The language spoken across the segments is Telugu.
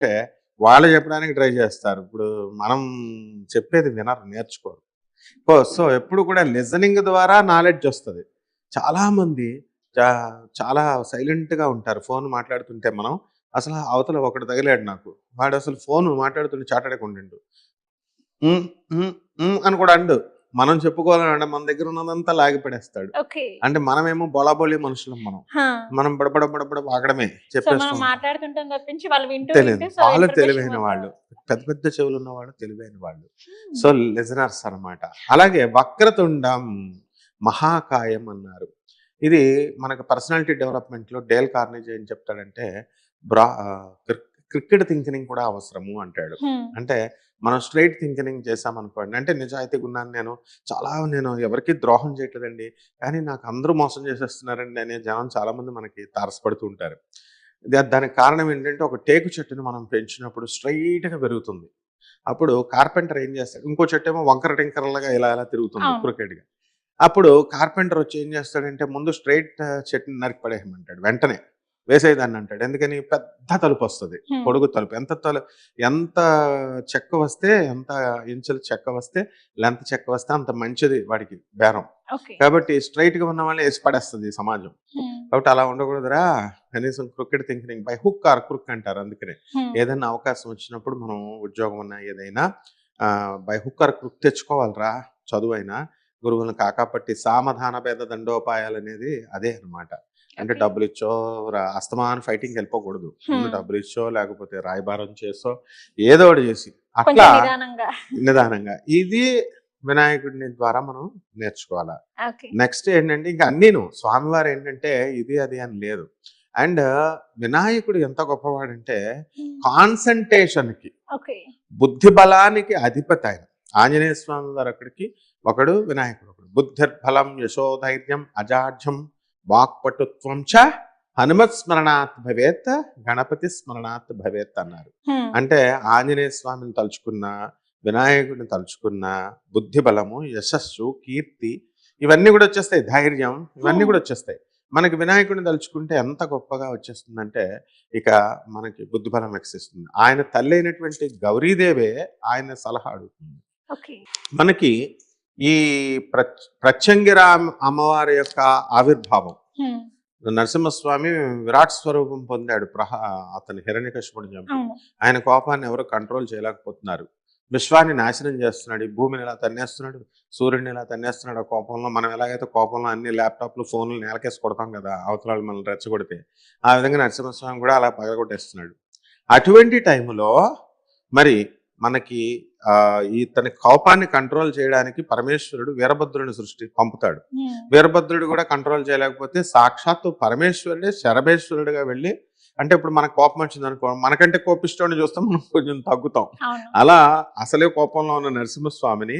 అంటే వాళ్ళు చెప్పడానికి ట్రై చేస్తారు. ఇప్పుడు మనం చెప్పేది వినరు, నేర్చుకోరు. సో ఎప్పుడు కూడా లిజనింగ్ ద్వారా నాలెడ్జ్ వస్తది. చాలామంది చా చాలా సైలెంట్‌గా ఉంటారు. ఫోన్ మాట్లాడుతుంటే మనం అసలు అవతల ఒకడు తగిలాడు నాకు. వాడసలు ఫోన్ మాట్లాడుతుంటే చాటాడకుండిండు. హ్మ్. హ్మ్. హ్మ్. అని కూడా అనడు. మనం చెప్పుకోవాలంటే మన దగ్గర ఉన్నదంతా లాగి పడేస్తాడు. ఓకే. అంటే మనమేమో బోళాబోళి మనుషులం మనం. ఆ! మనం బడబడ బడబడ వాగడమే సో, చెప్పేస్తూ మనం ఉంటాం. మాట్లాడుతుంటాం తప్పించి వాళ్ళు వింటూ, తెలీదు. వింటూ సో, వాళ్ళు ఇన్ఫర్మేషన్ తెలివైన మొత్తం వాళ్ళు. పెద్ద పెద్ద చెవులున్నవాళ్ళు తెలివైన వాళ్ళు. హ్మ్. సో, లిజనర్స్ అన్నమాట. అలాగే వక్రతుండం మహాకాయం అన్నారు. ఇది మనకు పర్సనాలిటీ డెవలప్‌మెంట్‌లో డేల్ కార్నెగీ ఏం చెప్తాడంటే బ్రా ఆహ్, క్రి క్రికెడ్ థింకింగ్ కూడా అవసరము అంటాడు. హ్మ్. అంటే మనం స్ట్రెయిట్ థింకింగ్ చేశామనుకోండి, అంటే నిజాయితీగున్నాను నేను ఎవరికీ ద్రోహం చేయట్లేదండి. కానీ నాకు అందరూ మోసం చేసేస్తున్నారండి అనే జనం చాలామంది మనకి తారసపడుతూ ఉంటారు. దానికి కారణం ఏంటంటే ఒక టేకు చెట్టుని మనం పెంచినప్పుడు స్ట్రెయిట్‌గా పెరుగుతుంది. అప్పుడు కార్పెంటర్ ఏం చేస్తాడు, ఇంకో చెట్టేమో వంకర టింకరలుగా ఇలా ఇలా తిరుగుతుంది అవును. క్రికెట్‌గా. అప్పుడు కార్పెంటర్ వచ్చి ఏం చేస్తాడంటే ముందు స్ట్రెయిట్ చెట్టుని నరికి పడేయమంటాడు వెంటనే. వేసేయదాన్ని అంటాడు. ఎందుకని పెద్ద తలుపొస్తది. హ్మ్. పొడుగు తలుపు. ఎంత చెక్క వస్తే, ఎంత ఇంచుల చెక్క వస్తే, లెంత్ చెక్క వస్తే అంత మంచిది వాడికి బేరం. ఓకే. కాబట్టి స్ట్రెయిట్‌గా ఉన్న వాళ్ళని ఏసి పడేస్తది ఈ సమాజం. హ్మ్. కాబట్టి అలా ఉండకూడదురా! కనీసం cricket thinking by hook are క్రుక్ అంటారు అందుకనే. హ్మ్. ఏదైనా అవకాశం వచ్చినప్పుడు మనం ఉద్యోగం అన్నా ఏదైనా బై హుక్ ఆర్ క్రుక్ తెచ్చుకోవాలిరా చదువైనా. గురువులను కాకాపట్టి సామధాన భేద దండోపాయాలనేది అదే అన్నమాట. అంటే ఓకే. డబ్బులిచ్చో అస్తమానం ఫైటింగ్‌కెళ్ళిపోకూడదు. ముందు హ్మ్. డబ్బులిచ్చో, లేకపోతే రాయబారం చేసో, ఏదో ఒకటి చేసి అట్లా కొంచెం నిదానంగా. నిదానంగా. ఇది వినాయకుడిని ద్వారా మనం నేర్చుకోవాల. ఓకే. నెక్స్ట్ ఏంటంటే ఇంక అన్నీను. స్వామివారేంటంటే ఇది, అది అని లేదు. అండ్ వినాయకుడు ఎంత గొప్పవాడంటే హ్మ్. కాన్సంట్రేషన్‌కి, ఓకే. బుద్ధి బలానికి అధిపతి ఆయన. ఆంజనేయ స్వామి వారొకడికి, ఒకడు వినాయకుడు ఒకడు. బుద్ధిర్బలం యశోధైర్యం అజాఢ్యం వాక్పటుత్వం చ హనుమత్ స్మరణాత్ భవేత్ గణపతి స్మరణాత్ భవేత్ అన్నారు. హ్మ్. అంటే ఆంజనేయ స్వామిని తలుచుకున్న, వినాయకుడిని తలుచుకున్న బుద్ధి బలము, యశస్సు, కీర్తి ఇవన్నీ కూడా వచ్చేస్తాయి. ధైర్యం ఇవన్నీ హ్మ్. కూడా వచ్చేస్తాయి. మనకి వినాయకుడిని తలుచుకుంటే ఎంత గొప్పగా వచ్చేస్తుందంటే ఇక మనకి బుద్ధిబలం వికసిస్తుంది. ఆయన తల్లి అయినటువంటి గౌరీదేవే ఆయన సలహా అడుగుతుంది. ఓకే. మనకి ఈ ప్రత్యంగిర అమ్మవారి యొక్క ఆవిర్భావం, హ్మ్. నరసింహస్వామి విరాట్ స్వరూపం పొందాడు. అతని హిరణ్యకశిపుడిని చంపి. అవును. ఆయన కోపాన్ని ఎవరు కంట్రోల్ చేయలేకపోతున్నారు. విశ్వాన్ని నాశనం చేస్తున్నాడు. ఈ భూమిని ఇలా తన్నేస్తున్నాడు, సూర్యుడిని ఇలా తన్నేస్తున్నాడు. ఆ కోపంలో మనం ఎలాగైతే కోపంలో అన్ని ల్యాప్టాప్లు, ఫోన్లు నేలకేసి కొడతాం కదా అవతల మనల్ని రెచ్చగొడితే, ఆ విధంగా నరసింహస్వామి కూడా అలా పగలగొట్టేస్తున్నాడు. అటువంటి టైంలో మరి మనకి ఇతని కోపాన్ని కంట్రోల్ చేయడానికి పరమేశ్వరుడు వీరభద్రుని పంపుతాడు. హ్మ్. వీరభద్రుడు కూడా కంట్రోల్ చేయలేకపోతే సాక్షాత్తు పరమేశ్వరుడే శరభేశ్వరుడిగా వెళ్ళి, అంటే ఇప్పుడు మనకు కోపం వచ్చిందనుకో, మనకంటే కోపిష్టోడిని చూస్తే మనం కొంచెం తగ్గుతాం. అవును. అలా అసలే కోపంలో ఉన్న నరసింహస్వామిని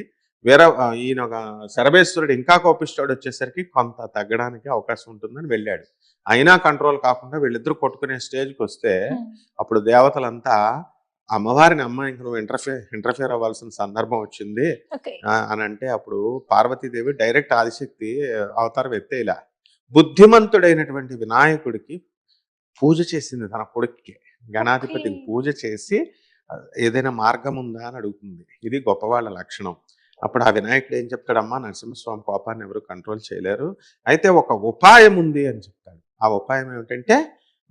ఈయన ఒక శరభేశ్వరుడు ఇంకా కోపిష్టోడు వచ్చేసరికి కొంత తగ్గడానికి అవకాశం ఉంటుందని వెళ్ళాడు. అయినా కంట్రోల్ కాకుండా వీళ్ళిద్దరూ కొట్టుకునే స్టేజ్‌కి వస్తే హ్మ్. అప్పుడు దేవతలంతా అమ్మవారిని ఇంక నువ్వు ఇంటర్ఫియర్ అవ్వాల్సిన సందర్భం వచ్చింది ఓకే. అనంటే అప్పుడు పార్వతీదేవి డైరెక్ట్ ఆదిశక్తి అవతారం ఎత్తేలా బుద్ధిమంతుడైనటువంటి వినాయకుడికి పూజ చేసింది తన కొడుక్కి. ఓకే. గణాధిపతికి పూజ చేసి ఏదైనా మార్గం ఉందా అని అడుగుతుంది. ఇది గొప్పవాళ్ళ లక్షణం. అప్పుడు ఆ వినాయకుడు ఏం చెప్తాడమ్మా, నరసింహస్వామి కోపాన్ని ఎవరు కంట్రోల్ చేయలేరు. అయితే ఒక ఉపాయం ఉంది అని చెప్తాడు. ఆ ఉపాయం ఏమిటంటే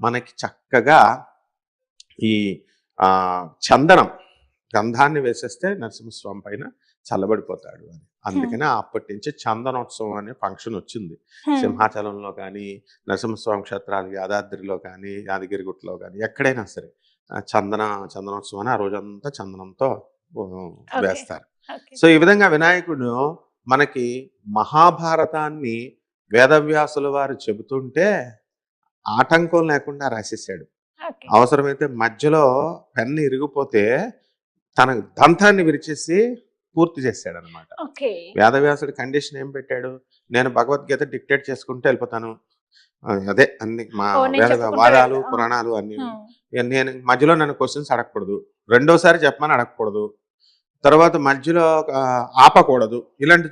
మనకి చక్కగా ఈ చందనం గంధాన్ని వేసేస్తే నరసింహస్వామి పైన చల్లబడిపోతాడు అని. హ్మ్. అందుకని అప్పటి నుంచి చందనోత్సవం అనే ఫంక్షన్ వచ్చింది. హ్మ్. సింహాచలంలో కానీ, నరసింహస్వామి క్షేత్రాలు యాదాద్రిలో కానీ, యాదగిరిగుట్టలో కానీ ఎక్కడైనా సరే చందనోత్సవం అని ఆ రోజంతా చందనంతో ఓకే. వేస్తారు. ఓకే. సో ఈ విధంగా వినాయకుడు మనకి మహాభారతాన్ని వేదవ్యాసుల వారు చెబుతుంటే ఆటంకం లేకుండా రాసేసాడు. ఓకే. అవసరమైతే మధ్యలో పెన్ను ఇరిగిపోతే తన దంతాన్ని విరిచేసి పూర్తి చేశాడనమాట. ఓకే. వేదవ్యాసుడు కండిషన్ ఏం పెట్టాడు? నేను భగవద్గీత డిక్టేట్ చేసుకుంటూ వెళ్ళిపోతాను. అదే అన్ని మా ఓహ్! నేను చెప్పుకుంటూ వాదాలు, వెళ్తా. ఆ! పురాణాలు అన్నీను. హ్మ్. నేను మధ్యలో నన్ను క్వెషన్స్ అడగకూడదు. రెండోసారి చెప్పమని అడగకూడదు. తర్వాత మధ్యలో ఆపకూడదు. ఇలాంటి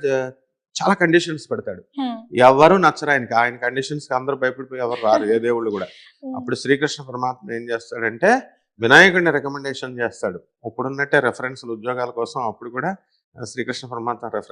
చాలా కండిషన్స్ పెడతాడు. హ్మ్. ఎవరు నచ్చరాయనకి. ఆయన కండిషన్స్‌కి అందరూ భయపడిపోయి ఎవరు రారు. ఏ దేవుళ్ళు గూడా. హ్మ్. అప్పుడు శ్రీకృష్ణ పరమాత్మ ఏం చేస్తాడంటే, వినాయకుడిని రికమెండేషన్ చేస్తాడు. ఇప్పుడున్నట్టే రెఫరెన్స్‌లు ఉద్యోగాల కోసం అప్పుడు కూడా శ్రీకృష్ణ పరమాత్మ రెఫరెన్స్